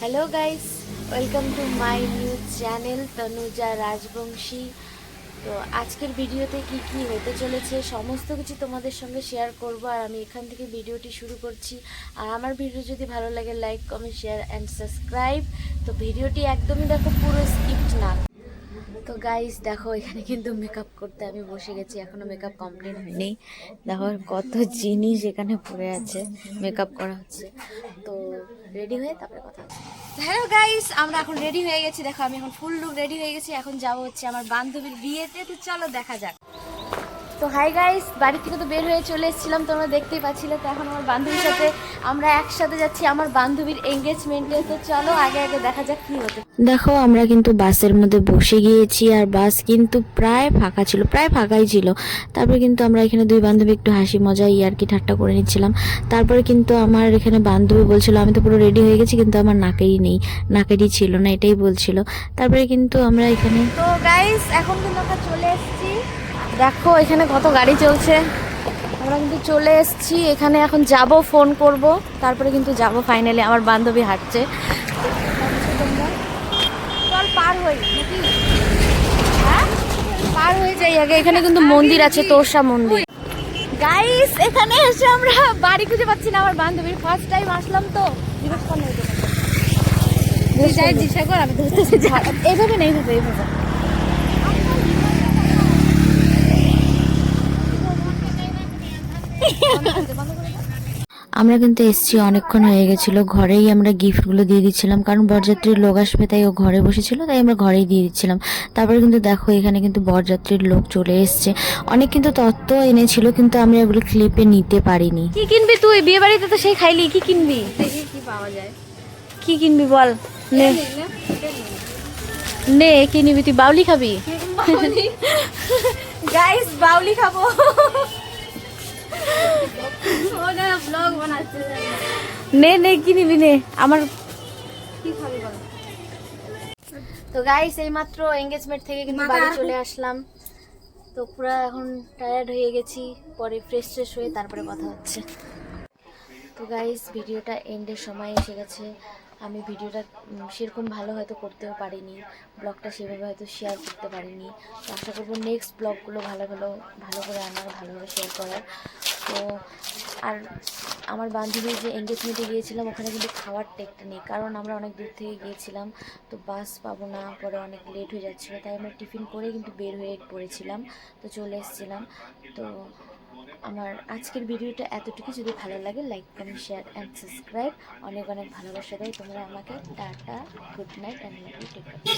Hello guys, welcome to my new channel Tanuja Rajbanshi. তো আজকের ভিডিওতে কি কি হতে চলেছে সমস্ত কিছু তোমাদের সঙ্গে শেয়ার করব, আর আমি এখান থেকে ভিডিওটি শুরু করছি। আর আমার ভিডিও যদি ভালো লাগে like comment share and subscribe. তো ভিডিওটি একদমই দেখো, পুরো স্কিপ্ট না। তো গাইস দেখো, এখানে কিন্তু মেকআপ করতে আমি বসে গেছি, এখনো মেকআপ কমপ্লিট হয়নি। দেখো কত জিনিস এখানে পড়ে আছে, মেকআপ করা হচ্ছে। তো রেডি হয়ে তারপরে কথা হচ্ছে। হ্যালো গাইস, আমরা এখন রেডি হয়ে গেছি। দেখো আমি এখন ফুল লুক রেডি হয়ে গেছি, এখন যাবো হচ্ছে আমার বান্ধবীর বিয়েতে। তো চলো দেখা যাক। তো হাই গাইস, বাড়ি থেকে তো বের হয়ে চলে এসেছিলাম, তোমরা দেখতেই পাচ্ছিলে। তো এখন আমার বান্ধবীর সাথে আমরা একসাথে যাচ্ছি আমার বান্ধবীর এঙ্গেজমেন্টে। তো চলো আগে আগে দেখা যাক কি হতে। দেখো আমরা কিন্তু বাসের মধ্যে বসে গিয়েছি, আর বাস কিন্তু প্রায় ফাঁকা ছিল, প্রায় ফাঁকাই ছিল। তারপরে কিন্তু আমরা এখানে দুই বান্ধবী একটু হাসি মজা ইয়ার্কি ঠাট্টা করে নিচ্ছিলাম। তারপরে কিন্তু আমার এখানে বান্ধবী বলছিল আমি তো পুরো রেডি হয়ে গেছি, কিন্তু আমার নাকেরই নেই, নাকেরই ছিল না, এটাই বলছিল। তারপরে কিন্তু আমরা এখানে, তো গাইস এখন কিন্তু আমরা চলে এসেছি। দেখো এখানে কত গাড়ি চলছে, আমরা কিন্তু চলে এসেছি এখানে। এখন যাব, ফোন করব, তারপরে কিন্তু যাব। ফাইনালি আমার বান্ধবী হাঁটছে। চল পার হই নাকি? হ্যাঁ পার হয়ে যাই আগে। এখানে কিন্তু মন্দির আছে, তোরসা মন্দির। গাইস এখানে এসে আমরা বাড়ি খুঁজে পাচ্ছি না আমার বান্ধবীর। ফার্স্ট টাইম আসলাম তো জিজ্ঞেস কর না, এইভাবে নেই, এইভাবে এইভাবে। আমরা কিন্তু এসছি, অনেকক্ষণ হয়ে গেছিলো। ঘরেই আমরা গিফটগুলো দিয়ে দিচ্ছিলাম, কারণ বরযাত্রীর লোক আসবে, তাই ও ঘরে বসেছিল, তাই আমরা ঘরেই দিয়ে দিচ্ছিলাম। তারপরে কিন্তু দেখো এখানে কিন্তু বরযাত্রীর লোক চলে এসছে। অনেক কিন্তু তত্ত্ব এনেছিল, কিন্তু আমরা এগুলো ক্লিপে নিতে পারিনি। কি কিনবি তুই? বিয়ে বাড়িতে তো সেই খাইলি, কি কিনবি? কি পাওয়া যায়, কি কিনবি বল? নে নে, কি নিবি তুই? বাউলি খাবি? গাইস বাউলি খাবো। নে নে, কি নিবি নে, আমার কি খাবি বল। তো গাইস এইমাত্র এঙ্গেজমেন্ট থেকে কিন্তু বাড়ি চলে আসলাম। তো পুরো এখন টায়ার্ড হয়ে গেছি, পরে ফ্রেশ ট্রেশ হয়ে তারপরে কথা হচ্ছে। তো গাইস ভিডিওটা এন্ডের সময় এসে গেছে। আমি ভিডিওটা সেরকম ভালো হয়তো করতেও পারিনি, ব্লগটা সেভাবে হয়তো শেয়ার করতে পারিনি। তো আশা করবো নেক্সট ব্লগগুলো ভালো করে আনার, ভালোভাবে শেয়ার করার। তো আর আমার বান্ধবীর যে এঙ্গেজমেন্টে গিয়েছিলাম, ওখানে কিন্তু খাওয়ার টেকটা নেই, কারণ আমরা অনেক দূর থেকে গিয়েছিলাম। তো বাস পাবো না, পরে অনেক লেট হয়ে যাচ্ছিলো, তাই আমরা টিফিন করে কিন্তু বের হয়ে পড়েছিলাম। তো চলে এসেছিলাম। তো আমার আজকের ভিডিওটা এতটুকু। যদি ভালো লাগে like comment share and subscribe. অনেক অনেক ভালোবাসা দেয় তোমরা আমাকে। Tata, good night and love you, take care.